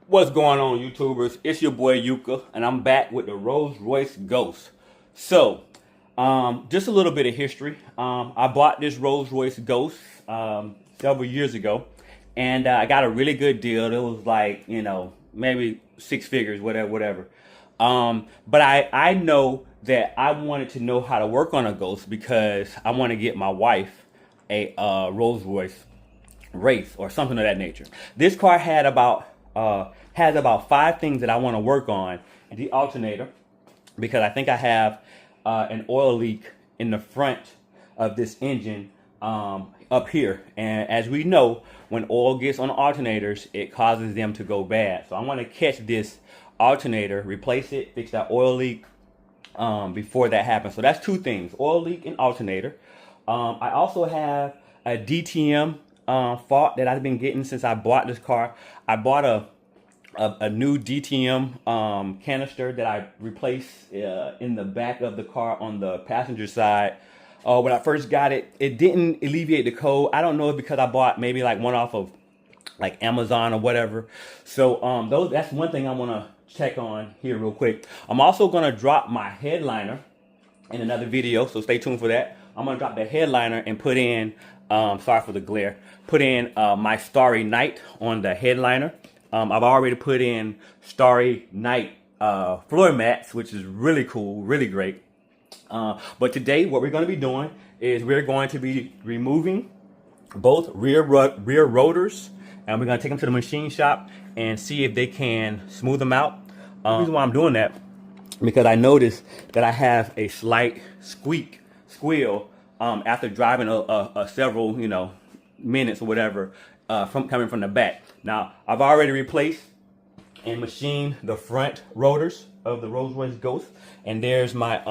What's going on, YouTubers? It's your boy Yuka, and I'm back with the Royce Ghost. So, just a little bit of history. I bought this Royce Ghost several years ago, and I got a really good deal. It was like, maybe six figures, whatever. But I know that I wanted to know how to work on a Ghost because I want to get my wife a Rolls Royce race or something of that nature. This car has about five things that I want to work on. The alternator, because I think I have an oil leak in the front of this engine up here. And as we know, when oil gets on alternators, it causes them to go bad. So I want to catch this alternator, replace it, fix that oil leak before that happens. So that's two things: oil leak and alternator. I also have a DTM fault that I've been getting since I bought this car. I bought a new DTM canister that I replaced in the back of the car on the passenger side. When I first got it, it didn't alleviate the code. I don't know if because I bought maybe like one off of like Amazon or whatever. So that's one thing I want to check on here real quick. I'm also going to drop my headliner in another video, so stay tuned for that. I'm going to drop the headliner and put in, sorry for the glare, put in my Starry Night on the headliner. I've already put in Starry Night floor mats, which is really cool, really great. But today what we're going to be doing is we're going to be removing both rear rotors, and we're going to take them to the machine shop and see if they can smooth them out. The reason why I'm doing that, because I noticed that I have a slight squeal after driving several minutes or whatever from coming from the back. Now I've already replaced and machined the front rotors of the Rolls Royce Ghost, and there's my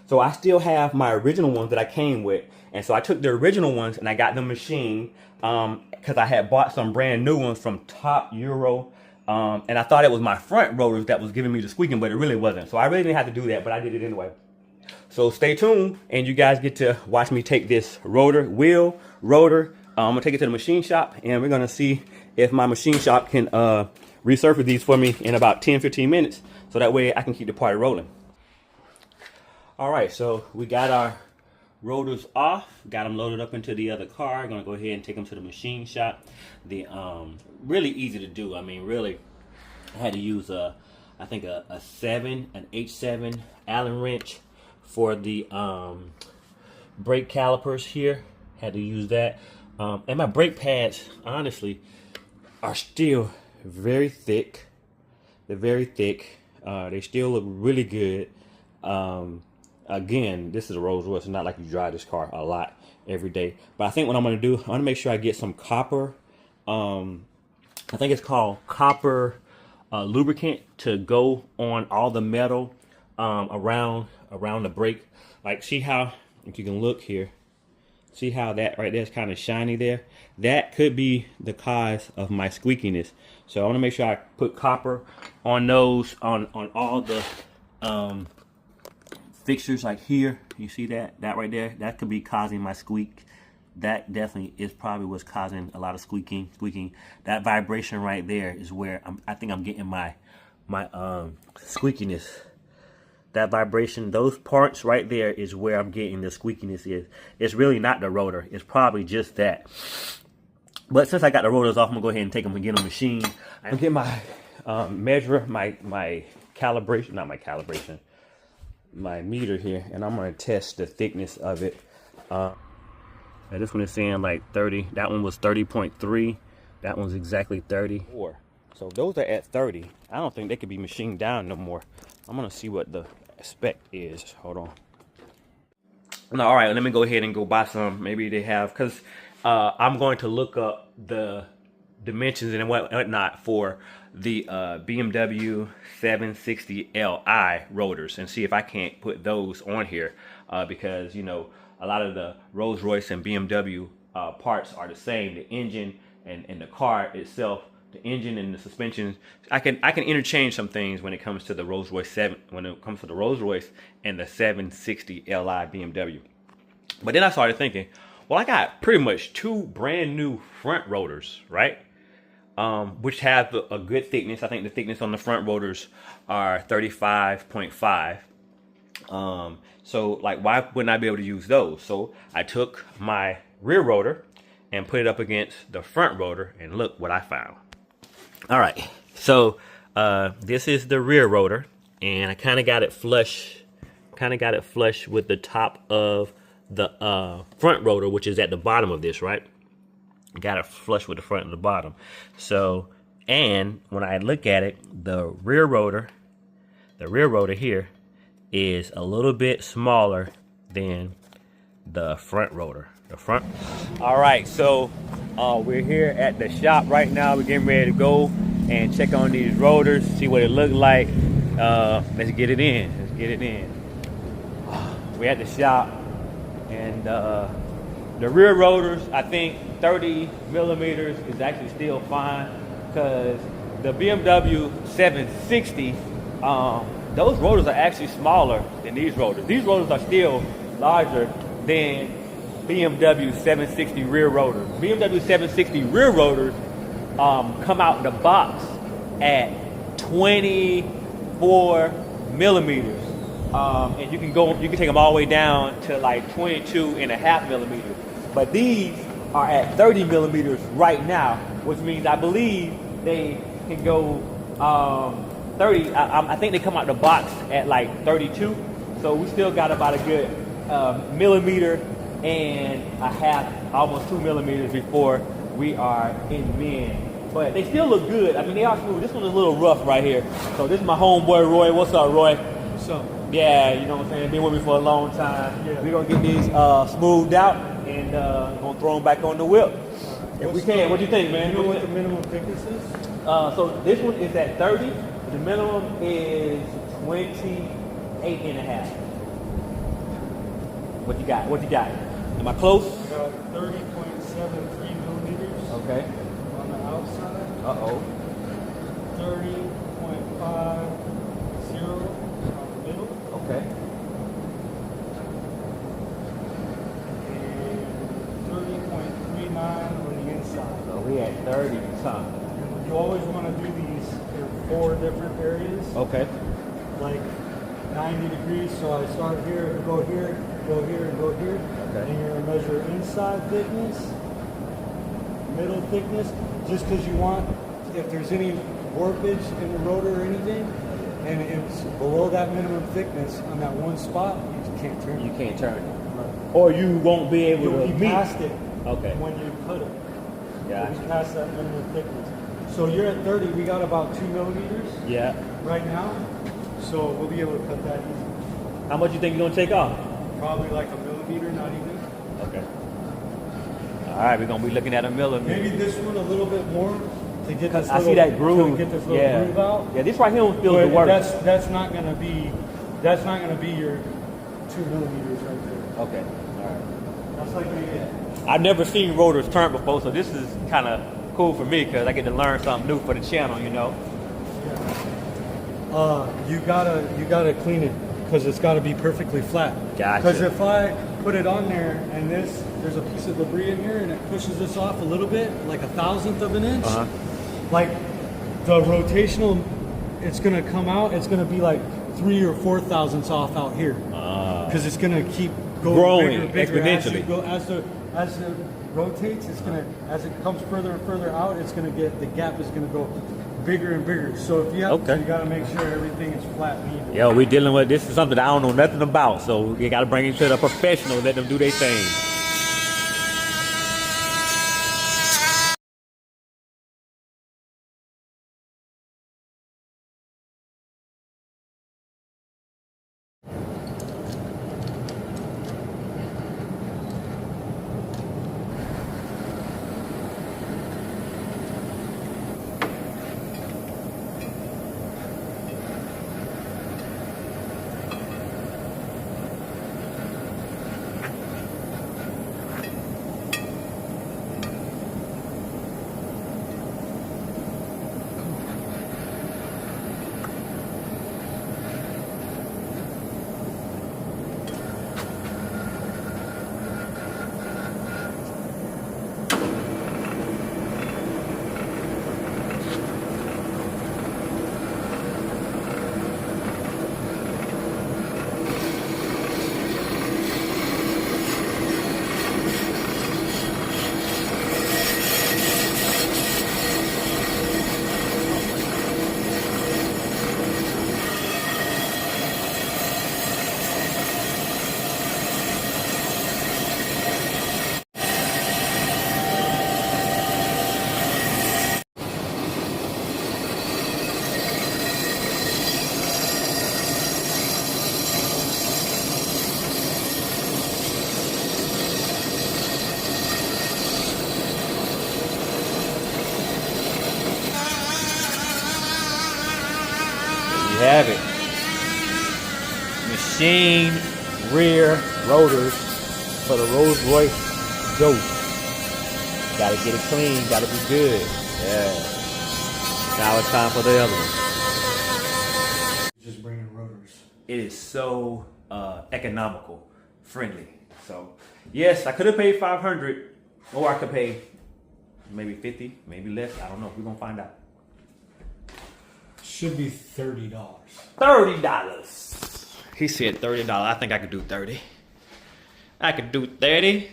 so I still have my original ones that I came with, and so I took the original ones and I got them machined because I had bought some brand new ones from Top Euro. And I thought it was my front rotors that was giving me the squeaking, but it really wasn't. So I really didn't have to do that, but I did it anyway. So stay tuned, and you guys get to watch me take this rotor. I'm gonna take it to the machine shop, and we're gonna see if my machine shop can resurface these for me in about 10-15 minutes, so that way I can keep the party rolling. All right, so we got our rotors off, got them loaded up into the other car. Gonna go ahead and take them to the machine shop. The really easy to do. I mean, really, I had to use I think an H7 Allen wrench for the brake calipers here. Had to use that, and my brake pads honestly are still very thick. They're very thick. They still look really good. Again, this is a Rolls Royce. It's not like you drive this car a lot every day. But I think what I'm going to do, I want to make sure I get some copper. I think it's called copper lubricant to go on all the metal around the brake. Like, see how, if you can look here, see how that right there is kind of shiny there? That could be the cause of my squeakiness. So I want to make sure I put copper on those, on all the fixtures, like here. You see that right there? That could be causing my squeak. That definitely is probably what's causing a lot of squeaking. That vibration right there is where I think I'm getting my squeakiness. That vibration, those parts right there is where I'm getting the squeakiness is. It's really not the rotor. It's probably just that. But since I got the rotors off, I'm gonna go ahead and take them and get them machined. I'm get my measure, my calibration, not my calibration, my meter here, and I'm going to test the thickness of it. This one is saying like 30. That one was 30.3. That one's exactly 34. So those are at 30. I don't think they could be machined down no more. I'm going to see what the spec is. Hold on. Now, all right, let me go ahead and go buy some. Maybe they have, because I'm going to look up the dimensions and whatnot for the BMW 760Li rotors and see if I can't put those on here, because a lot of the Rolls Royce and BMW parts are the same. The engine and the car itself, the engine and the suspension. I can interchange some things when it comes to the Rolls Royce and the 760Li BMW. But then I started thinking, well, I got pretty much two brand new front rotors, right? which have a good thickness. I think the thickness on the front rotors are 35.5. So like, why wouldn't I be able to use those? So I took my rear rotor and put it up against the front rotor, and look what I found. All right, so this is the rear rotor, and I kind of got it flush, with the top of the front rotor, which is at the bottom of this, right? Got it flush with the front and the bottom. So, and when I look at it, the rear rotor here is a little bit smaller than the front rotor. All right, so we're here at the shop right now. We're getting ready to go and check on these rotors, see what it look like. Let's get it in. We're at the shop, and the rear rotors, I think 30 millimeters is actually still fine, because the BMW 760, those rotors are actually smaller than these rotors. These rotors are still larger than BMW 760 rear rotors. BMW 760 rear rotors come out the box at 24 millimeters. And you can take them all the way down to like 22.5 millimeters. But these are at 30 millimeters right now, which means I believe they can go 30. I think they come out the box at like 32. So we still got about a good millimeter and a half, almost 2 millimeters before we are in men. But they still look good. I mean, they are smooth. This one is a little rough right here. So this is my homeboy Roy. What's up, Roy? What's up? Yeah, you know what I'm saying? Been with me for a long time. Yeah. We're gonna get these smoothed out and gonna throw them back on the whip. If we can. What do you think, man? You know what the minimum thickness is? So this one is at 30. The minimum is 28.5. What you got? Am I close? I got 30.73 millimeters. Okay. On the outside. 30.50 on the middle. Okay. And 30.39 on the inside. So we at 30 ton. You always want to do these in 4 different areas. Okay. Like 90 degrees. So I start here, go here, go here, and go here. Okay. And you're going to measure inside thickness, middle thickness, just because you want, if there's any warpage in the rotor or anything, and it's below that minimum thickness on that one spot, you can't turn it. You can't turn it. Right. Or you won't be able You'll to be meet. past it Okay. when you cut it. Yeah. You'll be past that minimum thickness. So you're at 30, we got about 2 millimeters Yeah. right now, so we'll be able to cut that easy. How much you think you're gonna take off? Probably like a millimeter, not even. Okay. All right, we're gonna be looking at a millimeter. Maybe this one a little bit more to get this I see that groove. To get this little groove out. Yeah, this right here don't feel But the work. that's not gonna be your 2 millimeters right there. Okay. All right. That's like maybe I've never seen rotors turn before, so this is kind of cool for me because I get to learn something new for the channel, you know. you gotta clean it because it's got to be perfectly flat. Gotcha. Because if I put it on there and there's a piece of debris in here and it pushes this off a little bit, like 1/1000th of an inch, like the rotational, it's gonna come out. It's gonna be like 3 or 4 thousandths off out here because it's gonna keep growing bigger, exponentially. As it rotates, it's gonna, as it comes further and further out, it's gonna get, the gap is gonna go bigger and bigger. So if you have, Okay. you gotta make sure everything is flat and even. Yo, we dealing with, this is something I don't know nothing about, so we got to bring it to the professional, let them do their thing. you have it. Machine rear rotors for the Rolls Royce Ghost. Gotta get it clean, gotta be good. Yeah. Now it's time for the other one. Just bringing rotors. It is so economical, friendly. So yes, I could have paid $500, or I could pay maybe $50, maybe less. I don't know. We're gonna find out. Should be $30. $30. He said $30. I think I could do 30. I could do 30.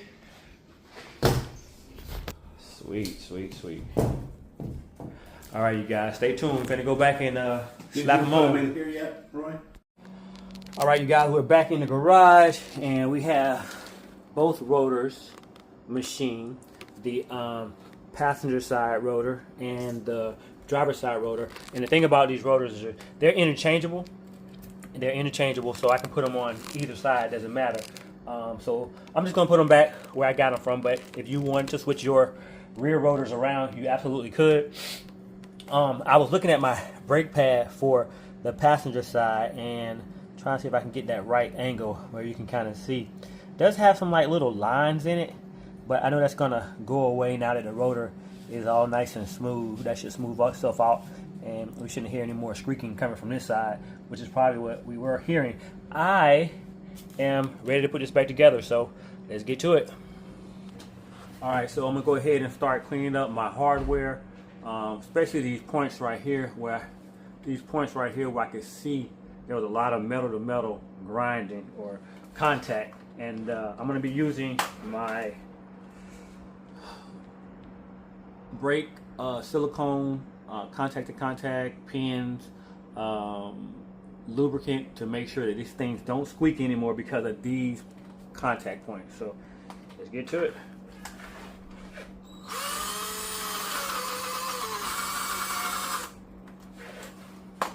Sweet, sweet, sweet. All right, you guys, stay tuned. We're gonna go back and slap them on. Here yet, Roy? All right, you guys, we're back in the garage, and we have both rotors machined. The passenger side rotor and the driver side rotor. And the thing about these rotors is they're interchangeable. They're interchangeable, so I can put them on either side. Doesn't matter. So I'm just gonna put them back where I got them from. But if you want to switch your rear rotors around, you absolutely could. I was looking at my brake pad for the passenger side and trying to see if I can get that right angle where you can kind of see. It does have some like little lines in it, but I know that's gonna go away now that the rotor is all nice and smooth. That should smooth itself out, and we shouldn't hear any more squeaking coming from this side, which is probably what we were hearing. I am ready to put this back together, so let's get to it. All right, so I'm gonna go ahead and start cleaning up my hardware, especially these points right here where I can see there was a lot of metal to metal grinding or contact, and I'm gonna be using my brake silicone contact to contact pins, lubricant to make sure that these things don't squeak anymore because of these contact points. So let's get to it.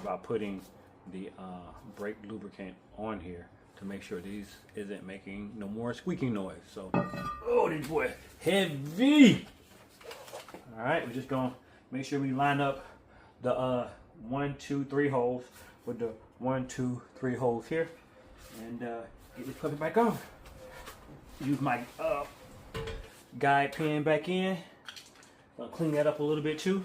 About putting the brake lubricant on here to make sure these isn't making no more squeaking noise. So, oh, this boy heavy. All right, we're just gonna make sure we line up the 1, 2, 3 holes with the 1, 2, 3 holes here, and get this puppy back on. Use my guide pin back in. I'll clean that up a little bit too.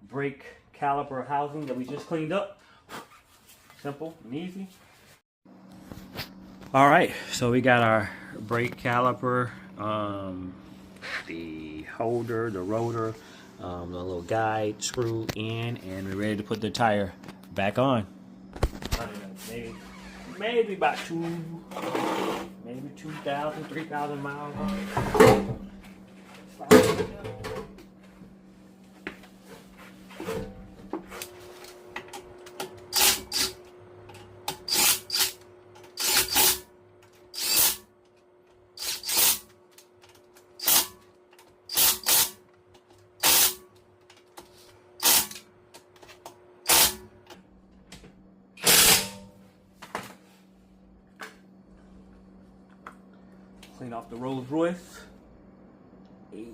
Brake caliper housing that we just cleaned up. Simple and easy. All right, so we got our brake caliper, the holder, the rotor, the little guide screw in, and we're ready to put the tire back on. I don't know, maybe about 2,000, 3,000 miles. Clean off the Rolls Royce. Hey.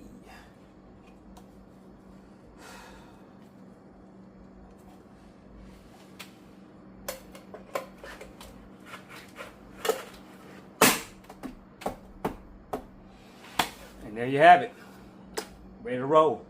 And there you have it. Ready to roll.